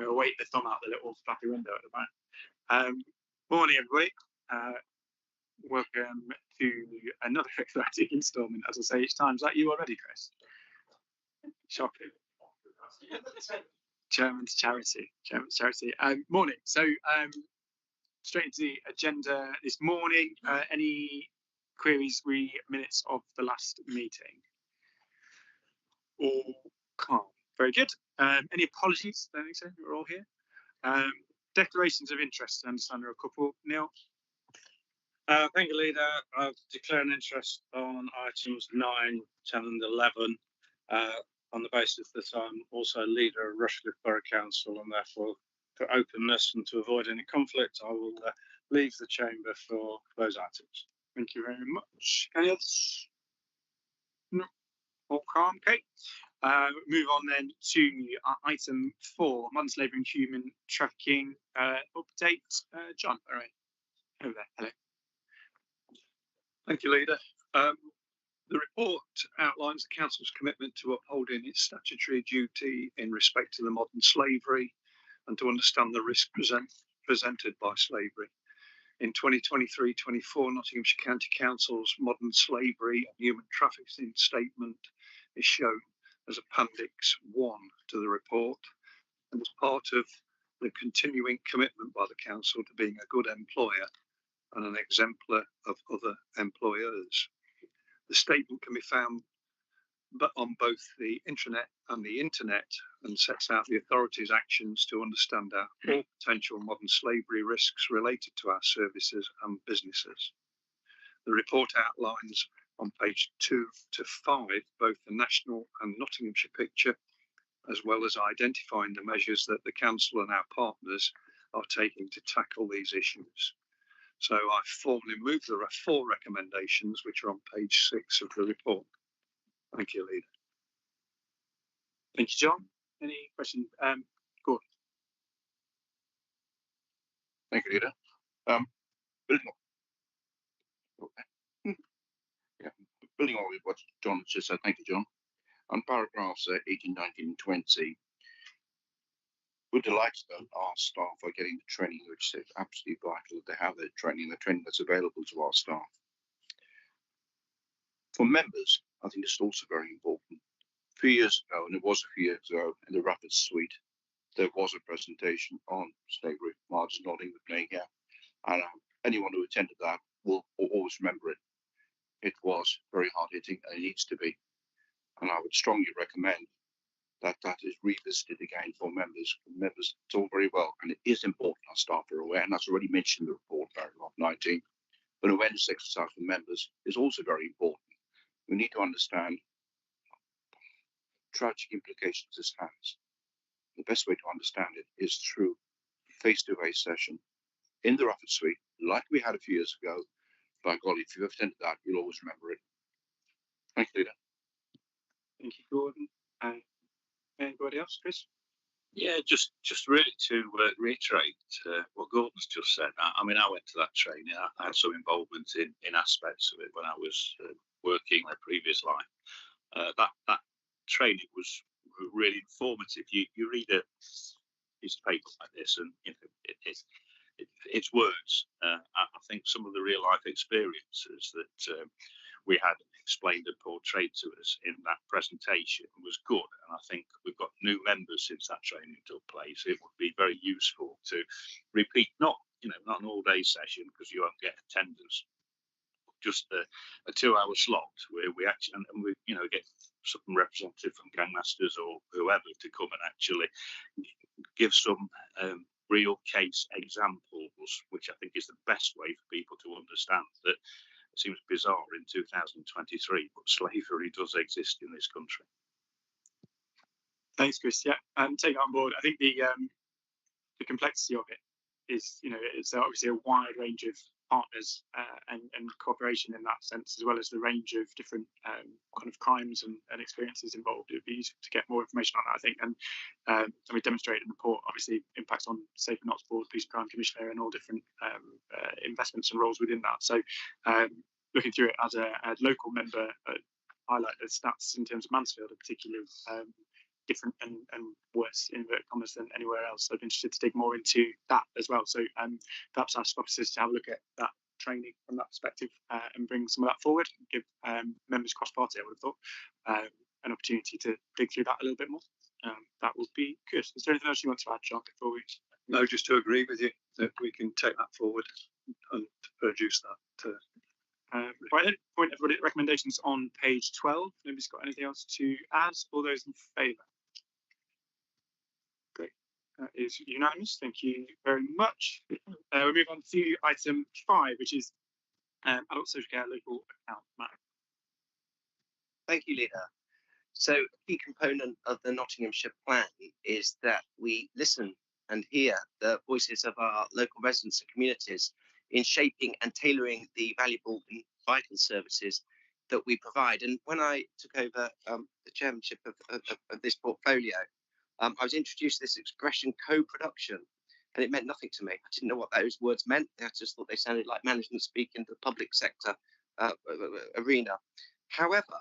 We'll wait the thumb out the little flappy window at the back. Morning, everybody. Welcome to another exciting instalment, as I say each time. Is that you already, Chris? Shocking. Chairman's charity. Morning. So, straight into the agenda this morning. Any queries, minutes of the last meeting? All calm. Very good. Any apologies? Don't think so. We're all here. Declarations of interest. I understand there are a couple. Neil? Thank you, Leader. I've declared an interest on items 9, 10 and 11 on the basis that I'm also leader of Rushcliffe Borough Council, and therefore for openness and to avoid any conflict, I will leave the chamber for those items. Thank you very much. Any others? No. All calm. Okay. Move on then to item 4, modern slavery and human trafficking update. John, all right. Over there. Hello. Thank you, Leader. The report outlines the Council's commitment to upholding its statutory duty in respect to the modern slavery and to understand the risk presented by slavery. In 2023-24, Nottinghamshire County Council's modern slavery and human trafficking statement is shown as Appendix 1 to the report, and as part of the continuing commitment by the Council to being a good employer and an exemplar of other employers. The statement can be found on both the intranet and the internet and sets out the authority's actions to understand all potential modern slavery risks related to our services and businesses. The report outlines on page 2 to 5 both the national and Nottinghamshire picture, as well as identifying the measures that the Council and our partners are taking to tackle these issues. So I formally move the 4 recommendations, which are on page 6 of the report. Thank you, Leader. Thank you, John. Any questions? Gordon. Thank you, Leader. Building on with what John just said, thank you, John. On paragraphs 18, 19, and 20, we're delighted that our staff are getting the training, which is absolutely vital that they have the training that's available to our staff. For members, I think this is also very important. A few years ago, and it was a few years ago, in the Rapid Suite, there was a presentation on slavery. Mark's nodding with me here. And anyone who attended that will always remember it. It was very hard-hitting, and it needs to be. And I would strongly recommend that is revisited again for members. Members, it's all very well, and it is important our staff are aware, and that's already mentioned in the report, paragraph 19. But awareness exercise for members is also very important. We need to understand tragic implications this has. The best way to understand it is through a face-to-face session in the Rapid Suite, like we had a few years ago. By golly, if you've attended that, you'll always remember it. Thank you, Leader. Thank you, Gordon. Anybody else, Chris? Yeah, just really to reiterate what Gordon's just said. I mean, I went to that training. I had some involvement in aspects of it when I was working in a previous life. That training was really informative. You read a piece of paper like this, and you know, it's words. I think some of the real life experiences that we had explained and portrayed to us in that presentation was good, and I think we've got new members since that training took place. It would be very useful to repeat, not an all-day session because you won't get attendance, just a 2-hour slot where we actually and we get some representative from gangmasters or whoever to come and actually give some real case examples, which I think is the best way for people to understand that it seems bizarre in 2023, but slavery does exist in this country. Thanks, Chris. Yeah, take it on board. I think the complexity of it is, it's obviously a wide range of partners and cooperation in that sense, as well as the range of different kind of crimes and experiences involved. It would be useful to get more information on that, I think. And we demonstrated in the report, obviously, impacts on Safe and Not Board, Police and Crime Commissioner, and all different investments and roles within that. So looking through it as a local member, highlight the stats in terms of Mansfield in particular. different and worse in inverted commas than anywhere else. So I'd be interested to dig more into that as well. So perhaps ask officers to have a look at that training from that perspective and bring some of that forward, and give members cross party, I would have thought, an opportunity to dig through that a little bit more. That would be good. Is there anything else you want to add, John, before we? No, just to agree with you that we can take that forward and produce that. Right then, point everybody, recommendations on page 12. Nobody's got anything else to add? All those in favour? Great. That is unanimous. Thank you very much. We move on to item 5, which is adult social care local account map. Thank you, Leader. So a key component of the Nottinghamshire plan is that we listen and hear the voices of our local residents and communities in shaping and tailoring the valuable and vital services that we provide. And when I took over the chairmanship of this portfolio, I was introduced to this expression co-production, and it meant nothing to me. I didn't know what those words meant. I just thought they sounded like management speak in the public sector arena. However,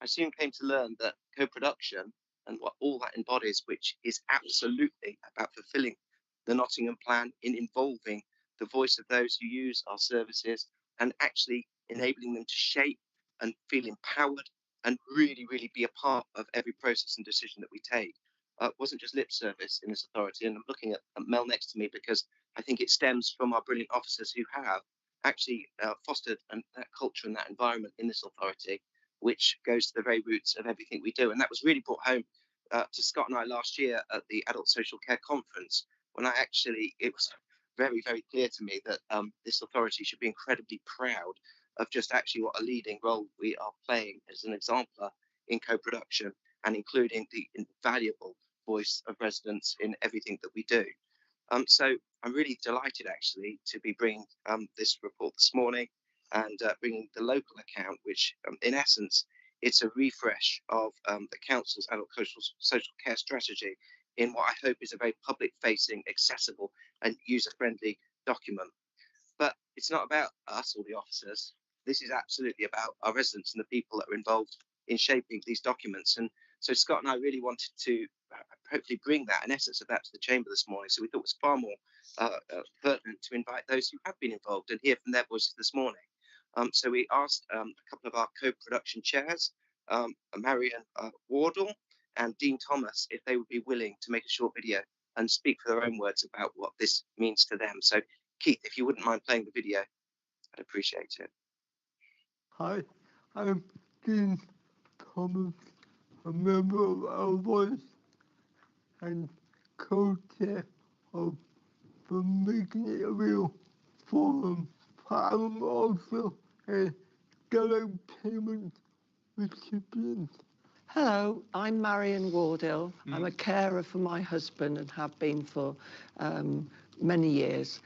I soon came to learn that co-production and what all that embodies, which is absolutely about fulfilling the Nottingham plan in involving the voice of those who use our services and actually enabling them to shape and feel empowered and really, really be a part of every process and decision that we take. Wasn't just lip service in this authority. And I'm looking at Mel next to me because I think it stems from our brilliant officers who have actually fostered that culture and that environment in this authority, which goes to the very roots of everything we do. And that was really brought home to Scott and I last year at the Adult Social Care Conference, when it was very, very clear to me that this authority should be incredibly proud of just actually what a leading role we are playing as an exemplar in co-production and including the invaluable voice of residents in everything that we do. So I'm really delighted actually to be bringing this report this morning and bringing the local account, which in essence, it's a refresh of the council's adult social care strategy in what I hope is a very public-facing, accessible and user-friendly document. But it's not about us or the officers. This is absolutely about our residents and the people that are involved in shaping these documents. And so Scott and I really wanted to hopefully bring that, an essence of that, to the chamber this morning. So we thought it was far more pertinent to invite those who have been involved and hear from their voices this morning. So we asked a couple of our co-production chairs, Marion Wardle and Dean Thomas, if they would be willing to make a short video and speak for their own words about what this means to them. So Keith, if you wouldn't mind playing the video, I'd appreciate it. Hi, I'm Dean Thomas, a member of our voice and co-chair of the Making It Real forum. I'm also a direct payment recipient. Hello, I'm Marion Wardle. I'm a carer for my husband and have been for many years.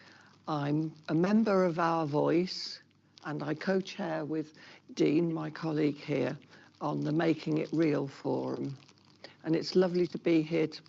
I'm a member of Our Voice and I co-chair with Dean, my colleague here, on the Making It Real forum. And it's lovely to be here to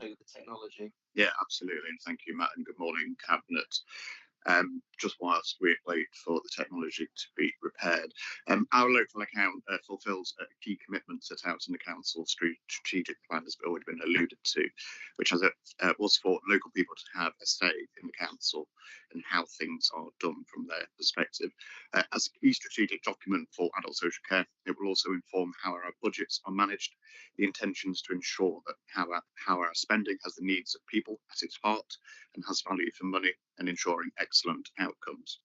Play with the technology. Yeah, absolutely. And thank you, Matt, and good morning, Cabinet. Just whilst we wait for the technology to be repaired, our local account fulfils a key commitment set out in the council's strategic plan, as already been alluded to, which has was for local people to have a say in the council and how things are done from their perspective. As a key strategic document for adult social care, it will also inform how our budgets are managed, the intentions to ensure that how our spending has the needs of people at its heart and has value for money, and ensuring excellent outcomes.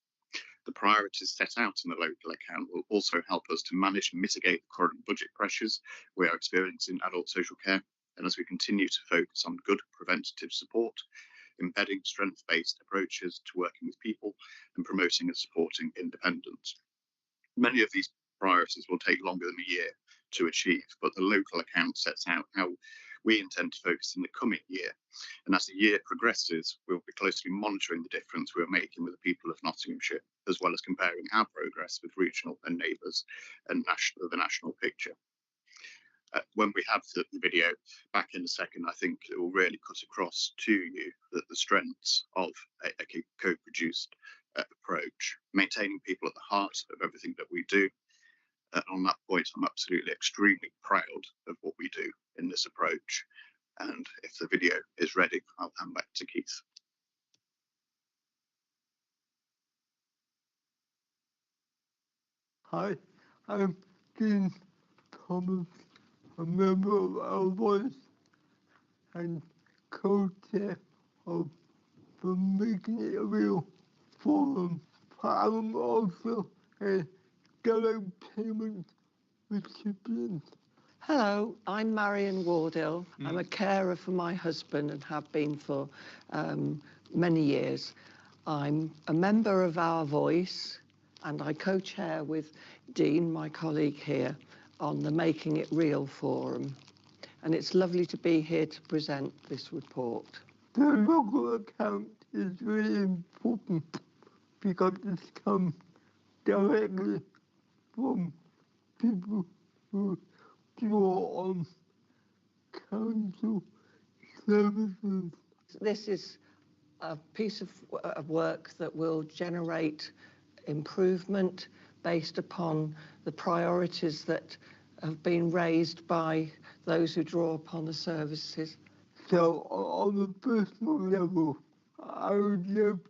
The priorities set out in the local account will also help us to manage and mitigate the current budget pressures we are experiencing in adult social care and as we continue to focus on good preventative support, embedding strength-based approaches to working with people, and promoting and supporting independence. Many of these priorities will take longer than a year to achieve, but the local account sets out how we intend to focus in the coming year. And as the year progresses, we'll be closely monitoring the difference we're making with the people of Nottinghamshire, as well as comparing our progress with regional and neighbours and the national picture. When we have the video back in a second, I think it will really cut across to you that the strengths of a co-produced approach, maintaining people at the heart of everything that we do. On that point, I'm absolutely extremely proud of what we do in this approach. And if the video is ready, I'll hand back to Keith. Hi, I'm Dean Thomas, a member of Our Voice and co-chair of the Making It Real forum. I'm also a direct payment recipient. Hello, I'm Marion Wardill. I'm a carer for my husband and have been for many years. I'm a member of Our Voice and I co-chair with Dean, my colleague here, on the Making It Real forum. And it's lovely to be here to present this report. The local account is really important because it's come directly from people who draw on council services. This is a piece of work that will generate improvement based upon the priorities that have been raised by those who draw upon the services. So on a personal level, I would love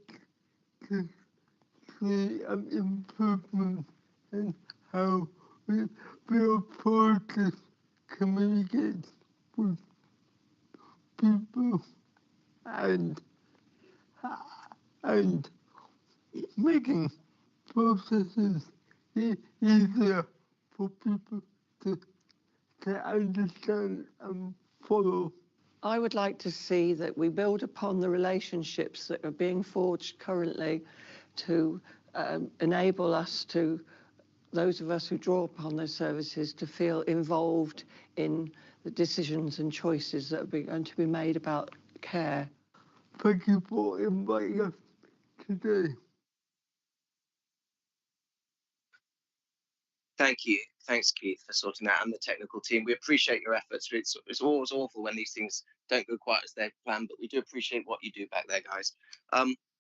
to see an improvement in how we approach this, communicate with people and making processes easier for people to understand and follow. I would like to see that we build upon the relationships that are being forged currently to enable us to, those of us who draw upon those services, to feel involved in the decisions and choices that are going to be made about care. Thank you for inviting us today. Thank you. Thanks, Keith, for sorting that, and the technical team. We appreciate your efforts. It's always awful when these things don't go quite as they've planned, but we do appreciate what you do back there, guys.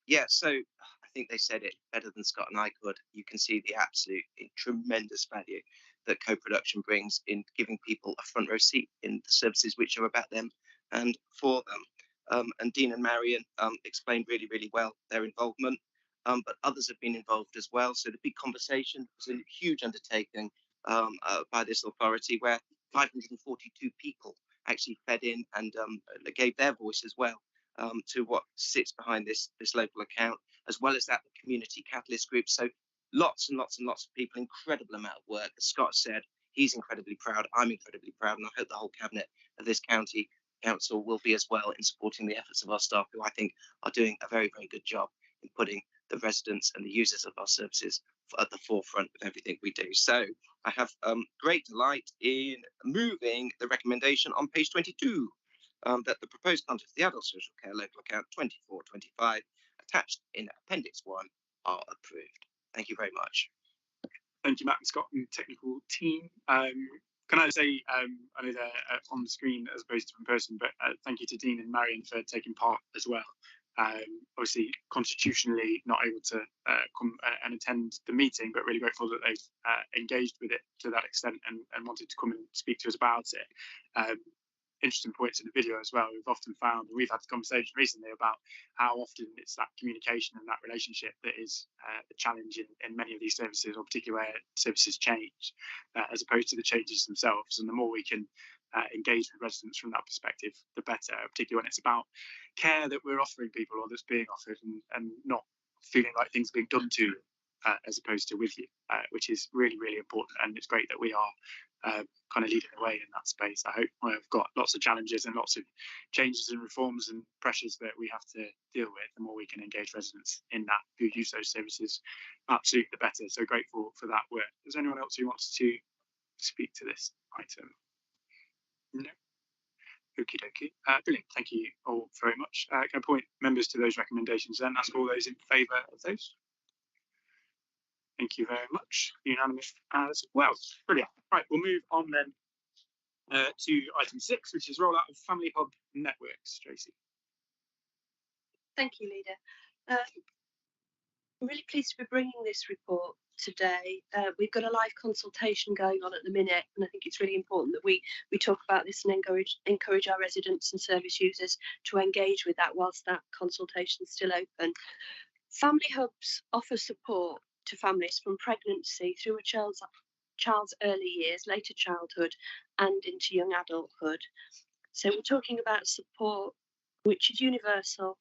Yeah, so I think they said it better than Scott and I could. You can see the absolute tremendous value that co-production brings in giving people a front row seat in the services which are about them and for them. And Dean and Marion explained really, really well their involvement. But others have been involved as well. So the big conversation was a huge undertaking by this authority where 542 people actually fed in and gave their voice as well to what sits behind this local account, as well as that the community catalyst group. So lots and lots and lots of people, incredible amount of work. As Scott said, he's incredibly proud. I'm incredibly proud, and I hope the whole cabinet of this county council will be as well in supporting the efforts of our staff, who I think are doing a very, very good job in putting the residents and the users of our services at the forefront of everything we do. So I have great delight in moving the recommendation on page 22 that the proposed contents of the adult social care local account 2425 attached in appendix 1 are approved. Thank you very much. Thank you, Matt and Scott and technical team. Can I say, I know they're on the screen as opposed to in person, but thank you to Dean and Marion for taking part as well. Obviously, constitutionally not able to come and attend the meeting, but really grateful that they've engaged with it to that extent and wanted to come and speak to us about it. Interesting points in the video as well. We've often found, and we've had a conversation recently about how often it's that communication and that relationship that is the challenge in many of these services, or particularly where services change, as opposed to the changes themselves. And the more we can engage with residents from that perspective, the better, particularly when it's about care that we're offering people or that's being offered, and not feeling like things are being done to you as opposed to with you, which is really, really important. And it's great that we are kind of leading the way in that space. I hope we've got lots of challenges and lots of changes and reforms and pressures that we have to deal with. The more we can engage residents in that who use those services, absolutely the better. So grateful for that work. Is there anyone else who wants to speak to this item? No. Okie dokie. Brilliant. Thank you all very much. Can I point members to those recommendations then? Ask all those in favour of those. Thank you very much. Unanimous as well. Brilliant. Right, we'll move on then to item 6, which is rollout of family hub networks. Tracy. Thank you, Leader. I'm really pleased to be bringing this report today. We've got a live consultation going on at the minute, and I think it's really important that we talk about this and encourage our residents and service users to engage with that whilst that consultation is still open. Family hubs offer support to families from pregnancy through a child's early years, later childhood, and into young adulthood. So we're talking about support which is universal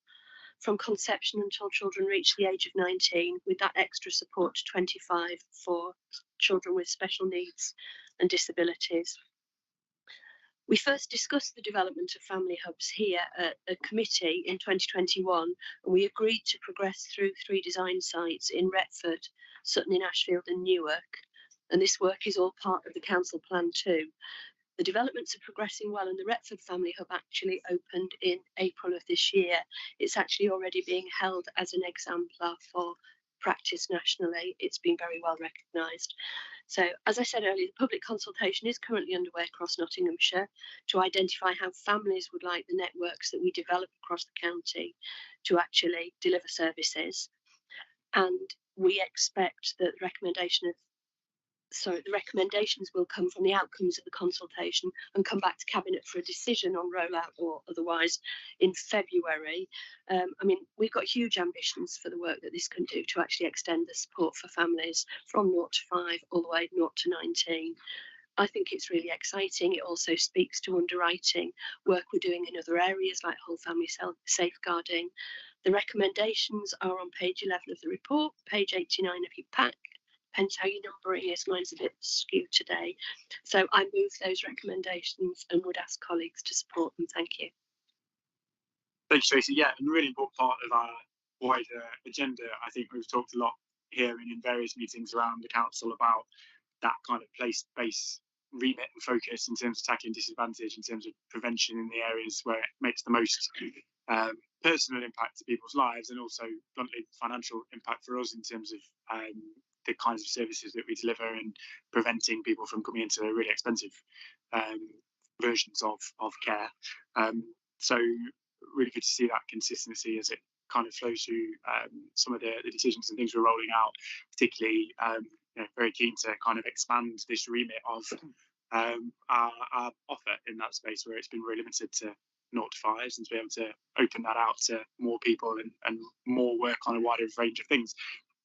from conception until children reach the age of 19, with that extra support to 25 for children with special needs and disabilities. We first discussed the development of family hubs here at a committee in 2021, and we agreed to progress through 3 design sites in Retford, Sutton-in-Ashfield and Newark. And this work is all part of the council plan too. The developments are progressing well, and the Retford Family Hub actually opened in April of this year. It's actually already being held as an exemplar for practice nationally. It's been very well recognised. So, as I said earlier, the public consultation is currently underway across Nottinghamshire to identify how families would like the networks that we develop across the county to actually deliver services. And we expect that the recommendations will come from the outcomes of the consultation and come back to Cabinet for a decision on rollout or otherwise in February. We've got huge ambitions for the work that this can do to actually extend the support for families from 0 to 5 all the way 0 to 19. I think it's really exciting. It also speaks to underwriting work we're doing in other areas like whole family safeguarding. The recommendations are on page 11 of the report, page 89 of your pack. Depends how your numbering is. Mine's a bit skewed today. So I move those recommendations and would ask colleagues to support them. Thank you. Thank you, Tracy. Yeah, and a really important part of our wider agenda. I think we've talked a lot here and in various meetings around the council about that kind of place-based remit and focus in terms of tackling disadvantage, in terms of prevention in the areas where it makes the most personal impact to people's lives, and also bluntly financial impact for us in terms of the kinds of services that we deliver and preventing people from coming into really expensive versions of care. So really good to see that consistency as it kind of flows through some of the decisions and things we're rolling out, particularly very keen to kind of expand this remit of our offer in that space where it's been really limited to 0 to 5s, and to be able to open that out to more people and more work on a wider range of things.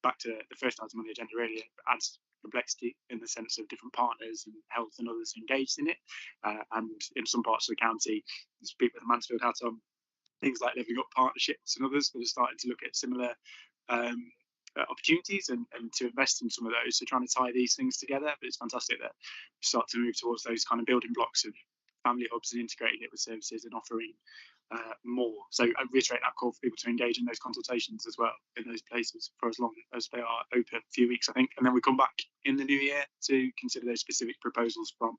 Back to the first item on the agenda, really, it adds complexity in the sense of different partners and health and others engaged in it. And in some parts of the county, speak with the Mansfield hat on, things like Living Up partnerships and others that are starting to look at similar opportunities and to invest in some of those. So trying to tie these things together, but it's fantastic that we start to move towards those kind of building blocks of family hubs and integrating it with services and offering more. So I reiterate that call for people to engage in those consultations as well in those places for as long as they are open, a few weeks I think, and then we come back in the new year to consider those specific proposals from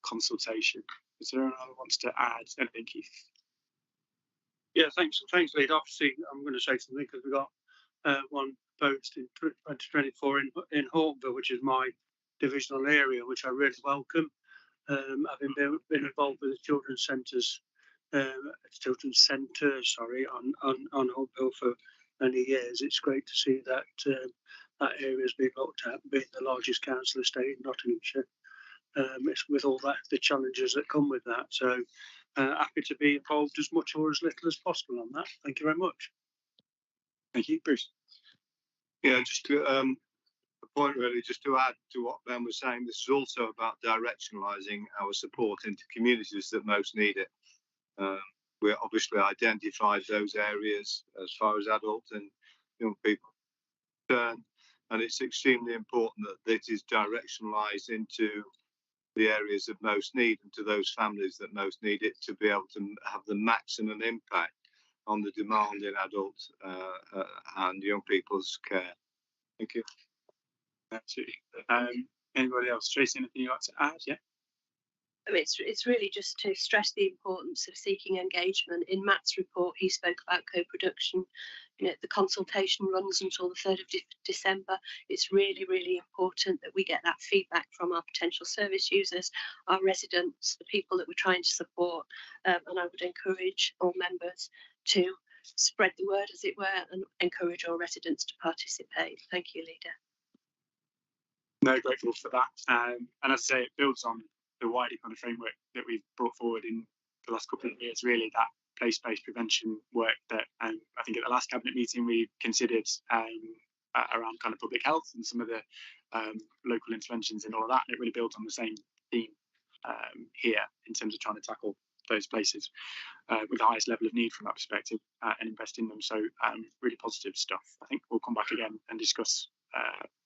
consultation. Is there anyone who wants to add anything, Keith? Yeah, thanks, Lead. Obviously, I'm going to say something because we got one proposed in 2024 in Hortonville, which is my divisional area, which I really welcome. Having been involved with the children's centre, on Hortonville for many years, it's great to see that that area is being looked at, being the largest council estate in Nottinghamshire. It's with all that the challenges that come with that. So happy to be involved as much or as little as possible on that. Thank you very much. Thank you, Bruce. Yeah, just to a point really, just to add to what Ben was saying, this is also about directionalising our support into communities that most need it. We obviously identified those areas as far as adult and young people concerned, and it's extremely important that this is directionalised into the areas of most need and to those families that most need it, to be able to have the maximum impact on the demand in adult and young people's care. Thank you. Absolutely. Anybody else? Tracy, anything you'd like to add? Yeah. I mean, it's really just to stress the importance of seeking engagement. In Matt's report, he spoke about co-production. You know, the consultation runs until the 3rd of December. It's really, really important that we get that feedback from our potential service users, our residents, the people that we're trying to support. And I would encourage all members to spread the word, as it were, and encourage all residents to participate. Thank you, Leader. No, grateful for that. And as I say, it builds on the wider kind of framework that we've brought forward in the last couple of years, really, that place-based prevention work that I think at the last cabinet meeting we considered around kind of public health and some of the local interventions and all of that. And it really builds on the same theme here in terms of trying to tackle those places with the highest level of need from that perspective and invest in them. So really positive stuff. I think we'll come back again and discuss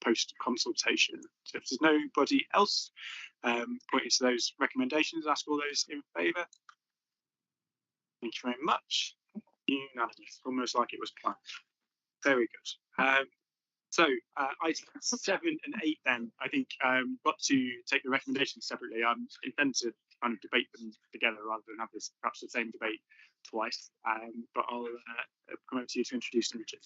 post consultation. So if there's nobody else pointing to those recommendations, ask all those in favour. Thank you very much. Unanimous, almost like it was planned. Very good. So items 7 and 8 then, I think got to take the recommendations separately. I intend to kind of debate them together rather than have this perhaps the same debate twice. But I'll come over to you to introduce them, Richard.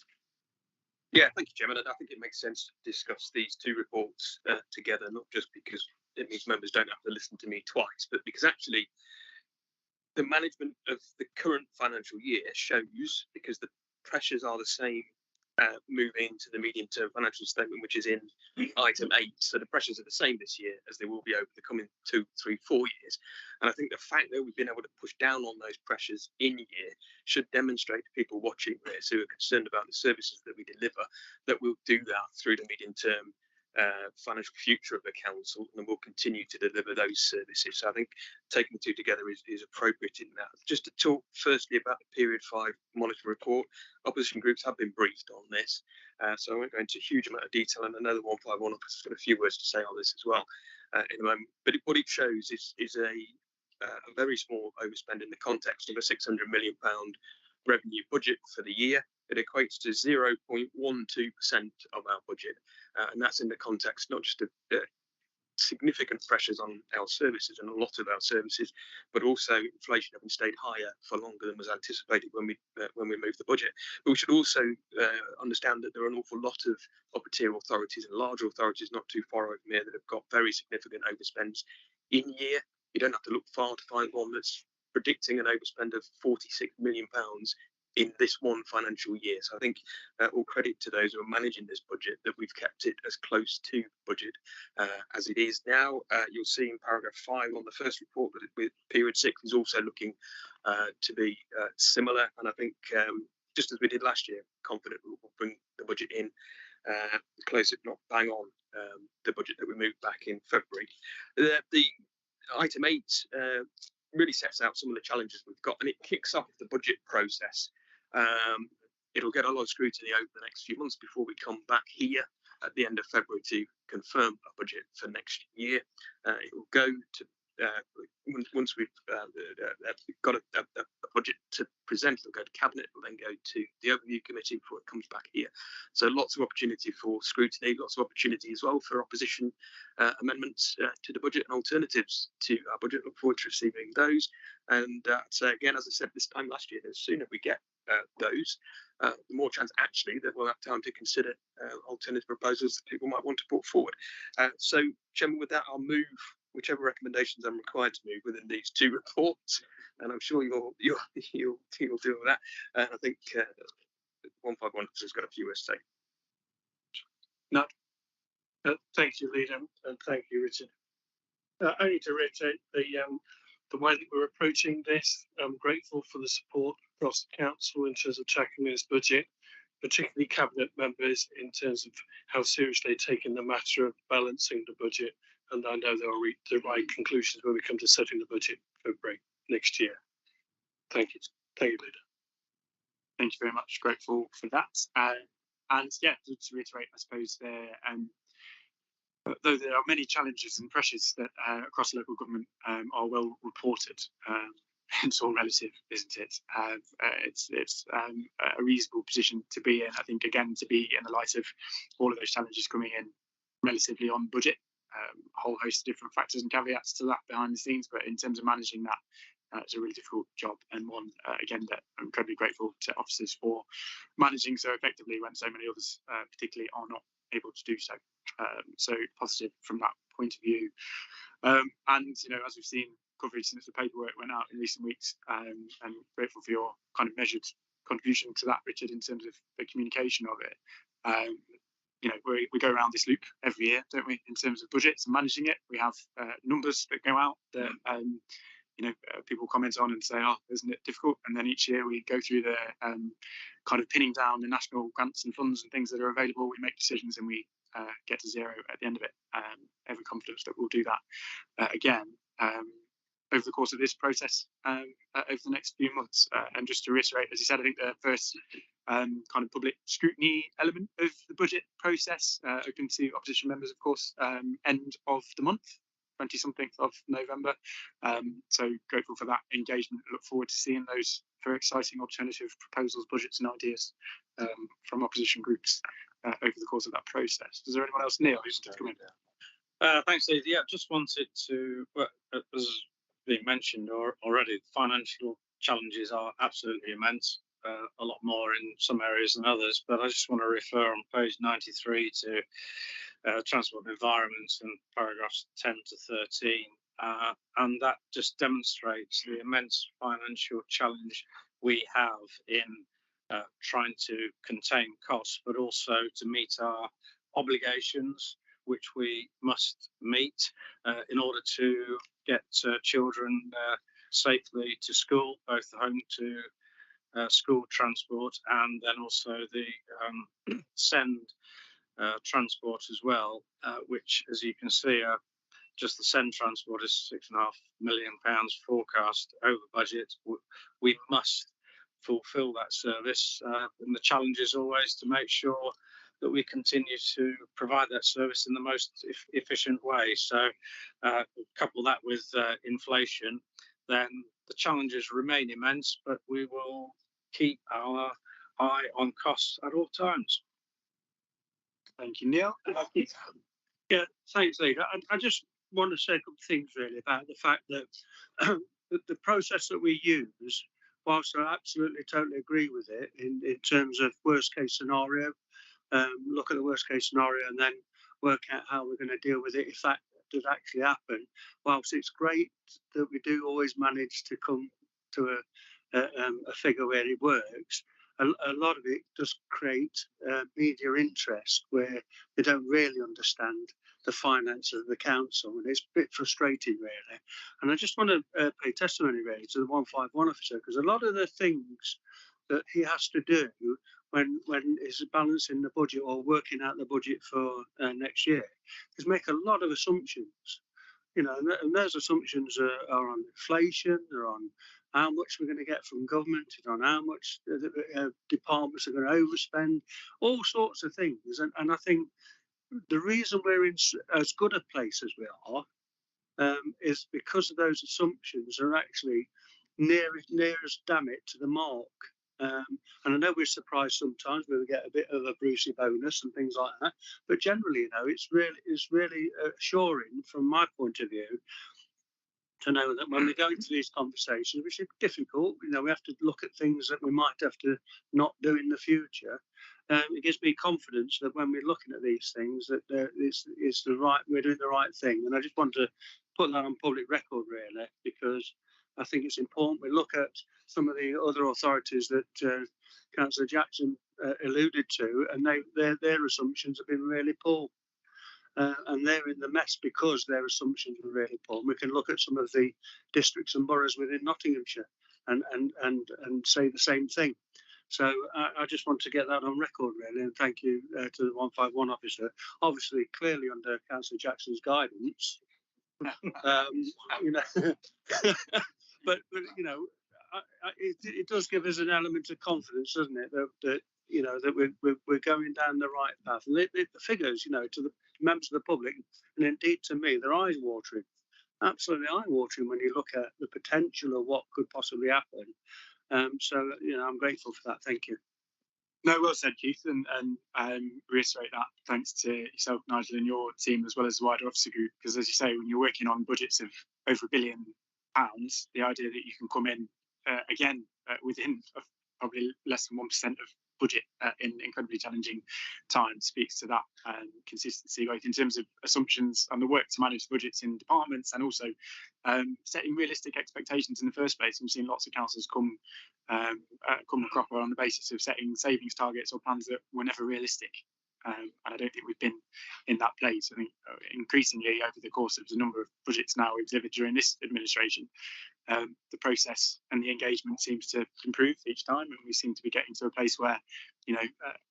Yeah, thank you, Chairman. And I think it makes sense to discuss these two reports together, not just because it means members don't have to listen to me twice, but because actually the management of the current financial year shows, because the pressures are the same moving into the medium-term financial statement, which is in item 8. So the pressures are the same this year as they will be over the coming 2, 3, 4 years. And I think the fact that we've been able to push down on those pressures in year should demonstrate to people watching this who are concerned about the services that we deliver that we'll do that through the medium-term financial future of the council, and we'll continue to deliver those services. So I think taking the two together is appropriate in that. Just to talk firstly about the period 5 monitoring report, opposition groups have been briefed on this, so I won't go into a huge amount of detail, and I know the 151 office has got a few words to say on this as well in a moment. But what it shows is a very small overspend in the context of a £600 million revenue budget for the year. It equates to 0.12% of our budget, and that's in the context not just of significant pressures on our services and a lot of our services, but also inflation having stayed higher for longer than was anticipated when we moved the budget. But we should also understand that there are an awful lot of upper-tier authorities and larger authorities not too far away from here that have got very significant overspends in year. You don't have to look far to find one that's predicting an overspend of £46 million in this one financial year. So I think all credit to those who are managing this budget that we've kept it as close to budget as it is now. You'll see in paragraph 5 on the first report that with period 6 is also looking to be similar. And I think just as we did last year, confident we'll bring the budget in close, if not bang on, the budget that we moved back in February. The item 8 really sets out some of the challenges we've got, and it kicks off the budget process. It'll get a lot of scrutiny over the next few months before we come back here at the end of February to confirm a budget for next year. It will go to once we've got a budget to present, it'll go to cabinet, it'll then go to the overview committee before it comes back here. So lots of opportunity for scrutiny, lots of opportunity as well for opposition amendments to the budget and alternatives to our budget. Look forward to receiving those. And so again, as I said this time last year, the sooner we get those, the more chance actually that we'll have time to consider alternative proposals that people might want to put forward. So, Chairman, with that, I'll move whichever recommendations I'm required to move within these two reports, and I'm sure you'll deal with that. And I think 151 has got a few words to say. No, thank you, Leader, and thank you, Richard. Only to reiterate the way that we're approaching this, I'm grateful for the support across the council in terms of tackling this budget, particularly cabinet members in terms of how seriously they're taking the matter of balancing the budget. And I know they'll reach the right conclusions when we come to setting the budget for February next year. Thank you. Thank you, Leader. Thank you very much. Grateful for that. And yeah, to reiterate, I suppose though there are many challenges and pressures that across local government are well reported. It's all relative, isn't it? It's a reasonable position to be in. I think, again, to be in the light of all of those challenges coming in relatively on budget, a whole host of different factors and caveats to that behind the scenes. But in terms of managing that, it's a really difficult job, and one, again, that I'm incredibly grateful to officers for managing so effectively when so many others, particularly, are not able to do so. So positive from that point of view. And, you know, as we've seen coverage since the paperwork went out in recent weeks, and grateful for your kind of measured contribution to that, Richard, in terms of the communication of it. You know, we go around this loop every year, don't we, in terms of budgets and managing it. We have numbers that go out that you know, people comment on and say, oh, isn't it difficult? And then each year we go through the kind of pinning down the national grants and funds and things that are available. We make decisions and we get to zero at the end of it. Every confidence that we'll do that again over the course of this process over the next few months. And just to reiterate, as you said, I think the first kind of public scrutiny element of the budget process, open to opposition members, of course, end of the month, 20-something of November. So grateful for that engagement. Look forward to seeing those very exciting alternative proposals, budgets and ideas from opposition groups over the course of that process. Is there anyone else, Neil, who's just come in? Thanks, Steve. Yeah, just wanted to, well, as being mentioned already, financial challenges are absolutely immense, a lot more in some areas than others, but I just want to refer on page 93 to Transport and Environment and paragraphs 10 to 13, and that just demonstrates the immense financial challenge we have in trying to contain costs, but also to meet our obligations, which we must meet in order to get children safely to school, both home to school transport and then also the send transport as well, which, as you can see, just the send transport is £6.5 million forecast over budget. We must fulfil that service, and the challenge is always to make sure that we continue to provide that service in the most efficient way. So couple that with inflation, then the challenges remain immense, but we will keep our eye on costs at all times. Thank you, Neil. Yeah, thanks, Leader. I just want to say a couple of things really about the fact that the process that we use, whilst I absolutely totally agree with it in terms of worst case scenario, look at the worst case scenario and then work out how we're going to deal with it if that does actually happen. Whilst it's great that we do always manage to come to a figure where it works, a lot of it does create media interest where they don't really understand the finances of the council, and it's a bit frustrating really. And I just want to pay testimony really to the 151 officer, because a lot of the things that he has to do when he's balancing the budget or working out the budget for next year is make a lot of assumptions, you know, and those assumptions are on inflation, they're on how much we're going to get from government, on how much departments are going to overspend, all sorts of things. And I think the reason we're in as good a place as we are is because of those assumptions are actually near as damn it to the mark. And I know we're surprised sometimes when we get a bit of a Brucey bonus and things like that, but generally, you know, it's really assuring from my point of view to know that when we go into these conversations, which are difficult, you know, we have to look at things that we might have to not do in the future. It gives me confidence that when we're looking at these things, that we're doing the right thing. And I just want to put that on public record, really, because I think it's important we look at some of the other authorities that Councillor Jackson alluded to, and their assumptions have been really poor. And they're in the mess because their assumptions were really poor. We can look at some of the districts and boroughs within Nottinghamshire and say the same thing. So I just want to get that on record, really, and thank you to the 151 officer. Obviously, clearly under Councillor Jackson's guidance, you know, but you know, it does give us an element of confidence, doesn't it, that that we're going down the right path. And the figures, to the members of the public, and indeed to me, they're eye-watering, absolutely eye-watering when you look at the potential of what could possibly happen. So, I'm grateful for that. Thank you. No, well said, Keith, and reiterate that thanks to yourself, Nigel, and your team, as well as the wider officer group, because as you say, when you're working on budgets of over £1 billion, the idea that you can come in again within probably less than 1% of budget in incredibly challenging times speaks to that consistency, both in terms of assumptions and the work to manage the budgets in departments, and also setting realistic expectations in the first place. We've seen lots of councils come a cropper on the basis of setting savings targets or plans that were never realistic. And I don't think we've been in that place. I think increasingly over the course of the number of budgets now we've delivered during this administration, the process and the engagement seems to improve each time, and we seem to be getting to a place where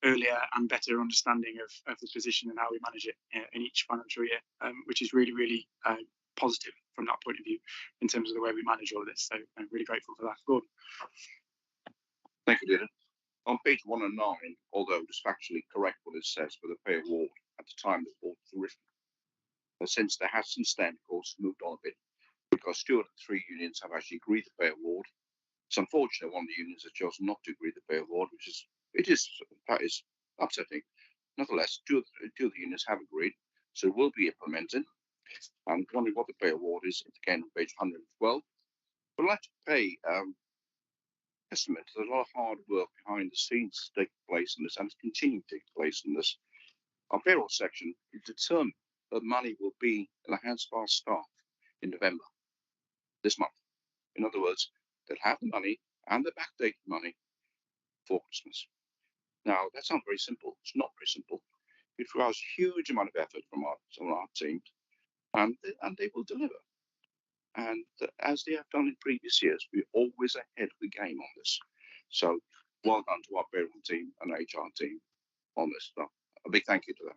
earlier and better understanding of the position and how we manage it in each financial year, which is really, really positive from that point of view in terms of the way we manage all of this. So I'm really grateful for that. Gordon. Thank you, Dylan. On page 109, although it's factually correct what it says for the pay award at the time the report was written, since then, of course, moved on a bit, because 2 of the 3 unions have actually agreed the pay award. It's unfortunate one of the unions has chosen not to agree the pay award, that is upsetting. Nonetheless, 2 of the unions have agreed, so it will be implemented. I'm wondering what the pay award is, again, on page 112. But I'd like to pay testament to a lot of hard work behind the scenes taking place in this, and it's continuing to take place in this. Our payroll section is determined that money will be in the hands of our staff in November, this month. In other words, they'll have the money and the backdated money for Christmas. Now, that sounds very simple. It's not very simple. It requires a huge amount of effort from some of our teams, and they will deliver. And as they have done in previous years, we're always ahead of the game on this. So well done to our payroll team and HR team on this stuff. A big thank you to them.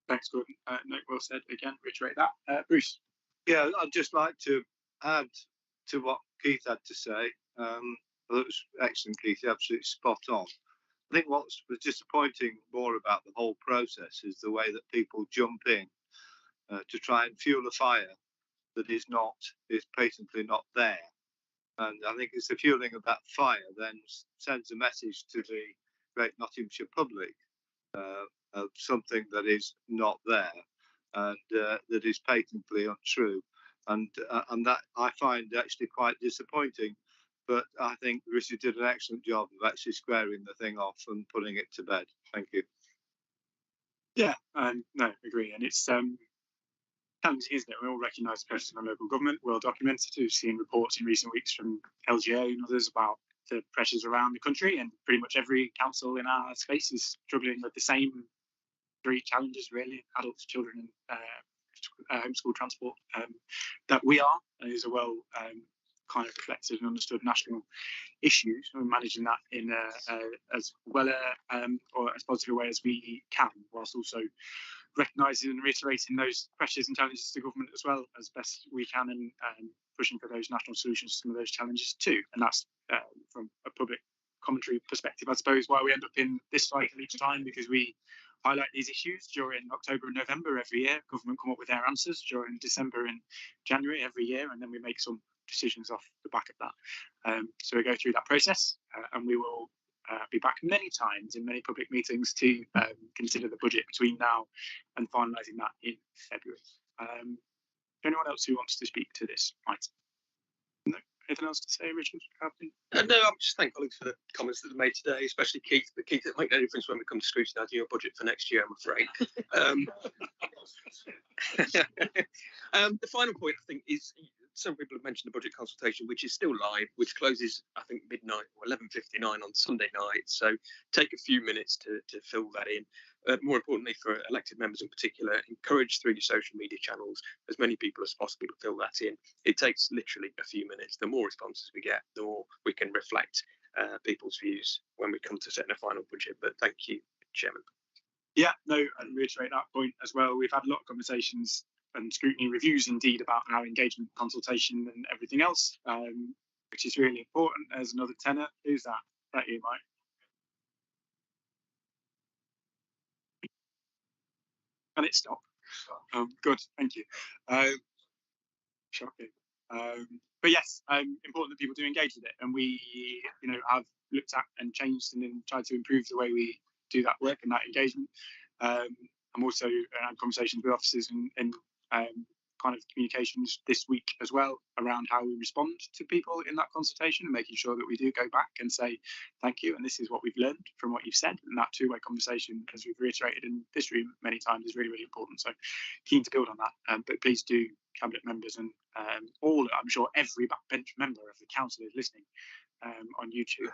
Thanks, Gordon. No, well said. Again, reiterate that. Bruce. Yeah, I'd just like to add to what Keith had to say. Well, it was excellent, Keith. You're absolutely spot on. I think what was disappointing more about the whole process is the way that people jump in to try and fuel a fire that is patently not there. And I think it's the fueling of that fire then sends a message to the great Nottinghamshire public of something that is not there, and that is patently untrue. And that I find actually quite disappointing. But I think Richard did an excellent job of actually squaring the thing off and putting it to bed. Thank you. Yeah, no, agree. And it's challenging, isn't it? We all recognise the pressures on local government, well documented. We've seen reports in recent weeks from LGA and others about the pressures around the country, and pretty much every council in our space is struggling with the same 3 challenges, really: adults, children, and homeschool transport. That we are, and these are well kind of reflected and understood national issues, and we're managing that in as well or as positive a way as we can, whilst also recognising and reiterating those pressures and challenges to government as well as best we can, and pushing for those national solutions to some of those challenges too. And that's from a public commentary perspective, I suppose, why we end up in this cycle each time, because we highlight these issues during October and November every year. Government come up with their answers during December and January every year, and then we make some decisions off the back of that. So we go through that process, and we will be back many times in many public meetings to consider the budget between now and finalising that in February. Anyone else who wants to speak to this item? No. Anything else to say, Richard? No, I'm just thank colleagues for the comments that they made today, especially Keith. But Keith, it makes no difference when we come to scrutinising your budget for next year, I'm afraid. The final point, I think, is some people have mentioned the budget consultation, which is still live, which closes, I think, midnight or 11:59 on Sunday night. So take a few minutes to fill that in. More importantly, for elected members in particular, encourage through your social media channels as many people as possible to fill that in. It takes literally a few minutes. The more responses we get, the more we can reflect people's views when we come to setting a final budget. But thank you, Chairman. Yeah, no, and reiterate that point as well. We've had a lot of conversations and scrutiny reviews indeed about our engagement, consultation and everything else, which is really important. There's another tenor. Who's that? That you, Mike? And it stopped. Good, thank you. Shocking. But yes, important that people do engage with it, and we, have looked at and changed and then tried to improve the way we do that work and that engagement. I'm also had conversations with officers and kind of communications this week as well around how we respond to people in that consultation, and making sure that we do go back and say thank you and this is what we've learned from what you've said. And that two-way conversation, as we've reiterated in this room many times, is really, really important. So keen to build on that. But please do, cabinet members and all, I'm sure every backbench member of the council is listening on YouTube.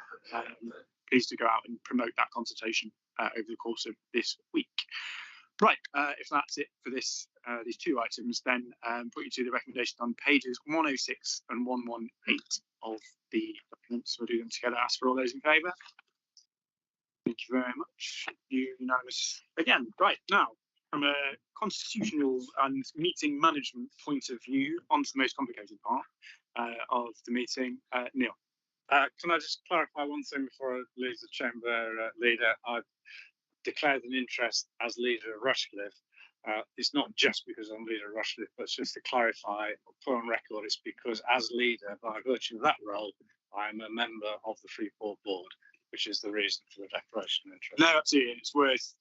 Please do go out and promote that consultation over the course of this week. Right, if that's it for this, these two items, then put you to the recommendation on pages 106 and 118 of the documents. We'll do them together. Ask for all those in favour. Thank you very much. Unanimous again. Right, now, from a constitutional and meeting management point of view, on to the most complicated part of the meeting. Neil. Can I just clarify one thing before I leave the chamber, Leader? I've declared an interest as leader of Rushcliffe. It's not just because I'm leader of Rushcliffe, but just to clarify, put on record, it's because as leader, by virtue of that role, I'm a member of the Freeport board, which is the reason for the declaration of interest. No, absolutely. It's worth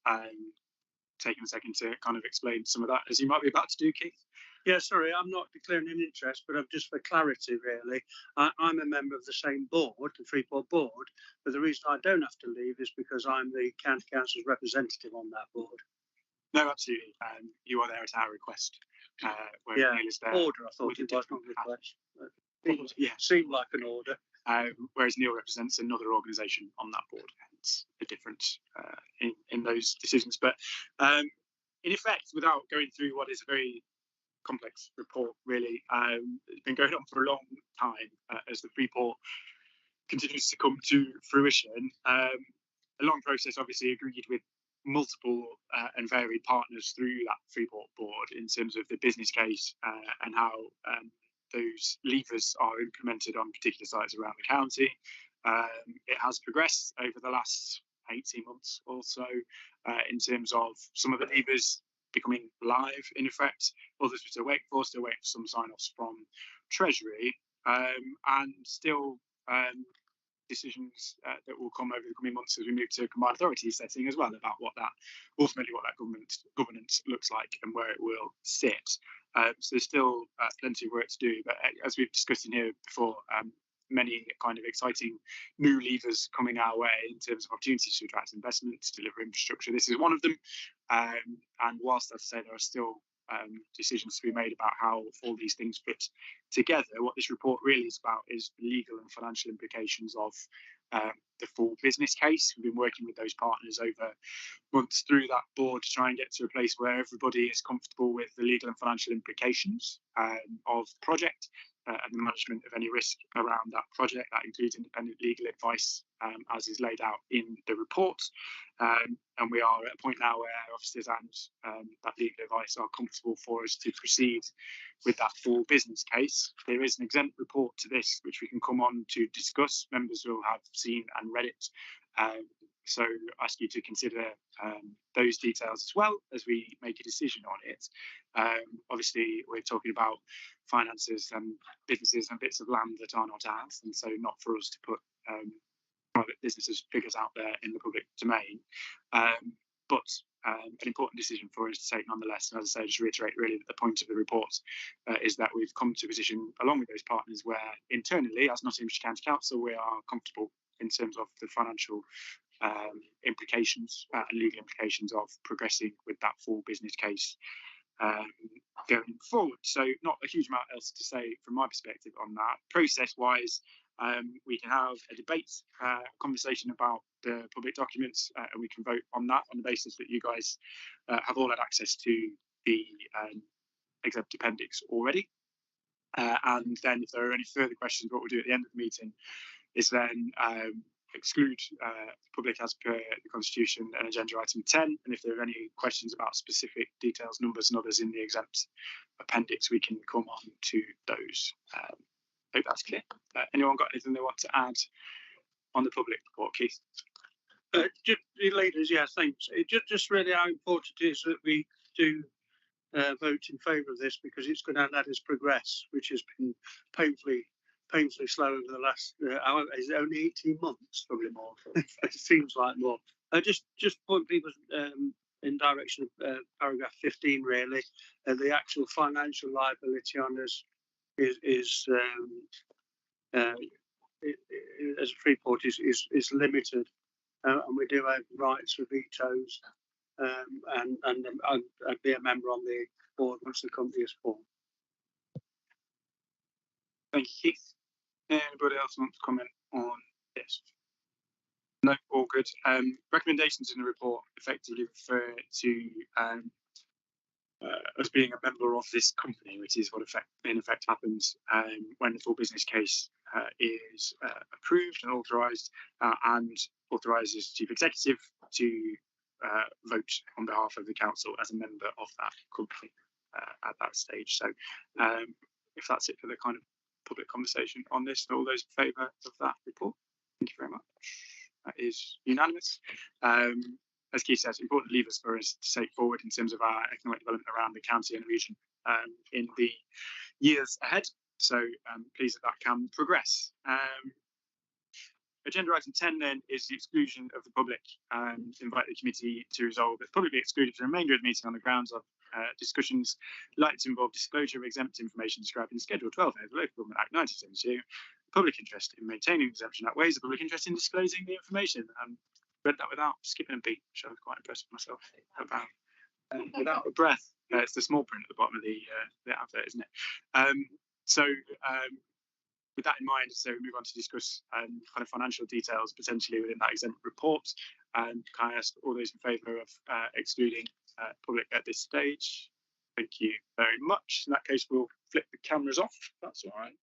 taking a second to kind of explain some of that, as you might be about to do, Keith. Yeah, sorry, I'm not declaring an interest, but I'm just for clarity, really. I'm a member of the same board, the Freeport board, but the reason I don't have to leave is because I'm the county council's representative on that board. No, absolutely. You are there at our request. Yeah, Neil is there order, I thought it was not request. Yeah, seemed like an order. Whereas Neil represents another organisation on that board, hence the difference in those decisions. But in effect, without going through what is a very complex report, really, it's been going on for a long time as the Freeport continues to come to fruition. A long process, obviously, agreed with multiple and varied partners through that Freeport board in terms of the business case and how those levers are implemented on particular sites around the county. It has progressed over the last 18 months or so in terms of some of the levers becoming live in effect, others we're still waiting for some sign-offs from Treasury, and still decisions that will come over the coming months as we move to combined authority setting as well, about what that ultimately what that governance looks like and where it will sit. So there's still plenty of work to do, but as we've discussed in here before, many kind of exciting new levers coming our way in terms of opportunities to attract investment, to deliver infrastructure. This is one of them. And whilst, as I say, there are still decisions to be made about how all these things fit together, what this report really is about is the legal and financial implications of the full business case. We've been working with those partners over months through that board to try and get to a place where everybody is comfortable with the legal and financial implications of the project and the management of any risk around that project. That includes independent legal advice as is laid out in the report. And we are at a point now where our officers and that legal advice are comfortable for us to proceed with that full business case. There is an exempt report to this, which we can come on to discuss. Members will have seen and read it. So I ask you to consider those details as well as we make a decision on it. Obviously, we're talking about finances and businesses and bits of land that are not ours, and so not for us to put private businesses' figures out there in the public domain. But an important decision for us to take nonetheless. And as I say, just reiterate really that the point of the report is that we've come to a position along with those partners where internally, as Nottinghamshire County Council, we are comfortable in terms of the financial implications and legal implications of progressing with that full business case going forward. So not a huge amount else to say from my perspective on that. Process-wise, we can have a debate, conversation about the public documents, and we can vote on that on the basis that you guys have all had access to the exempt appendix already. And then if there are any further questions, what we'll do at the end of the meeting is then exclude public as per the Constitution and agenda item 10. And if there are any questions about specific details, numbers and others in the exempt appendix, we can come on to those. Hope that's clear. Anyone got anything they want to add on the public report, Keith? Just the leaders, yeah, thanks. It just really how important it is that we do vote in favour of this, because it's going to let us progress, which has been painfully slow over the last, is it only 18 months, probably more. It seems like more. Just point people in direction of paragraph 15, really. The actual financial liability on us is as Freeport is limited, and we do have rights for vetoes, and I'd be a member on the board once the company is formed. Thank you, Keith. Anybody else want to comment on this? No, all good. Recommendations in the report effectively refer to us being a member of this company, which is what in effect happens when the full business case is approved and authorised, and authorises chief executive to vote on behalf of the council as a member of that company at that stage. So if that's it for the kind of public conversation on this, all those in favour of that report, thank you very much. That is unanimous. As Keith says, important levers for us to take forward in terms of our economic development around the county and the region in the years ahead. So pleased that can progress. Agenda item 10 then is the exclusion of the public. Invite the committee to resolve that public be excluded for the remainder of the meeting on the grounds of discussions likely to involve disclosure of exempt information described in Schedule 12A of the Local Government Act 1972. Public interest in maintaining exemption outweighs the public interest in disclosing the information. Read that without skipping a beat, which I was quite impressed with myself about. Without a breath. It's the small print at the bottom of the advert, isn't it? With that in mind, so we move on to discuss kind of financial details potentially within that exempt report. Can I ask all those in favour of excluding public at this stage? Thank you very much. In that case, we'll flip the cameras off. That's all right.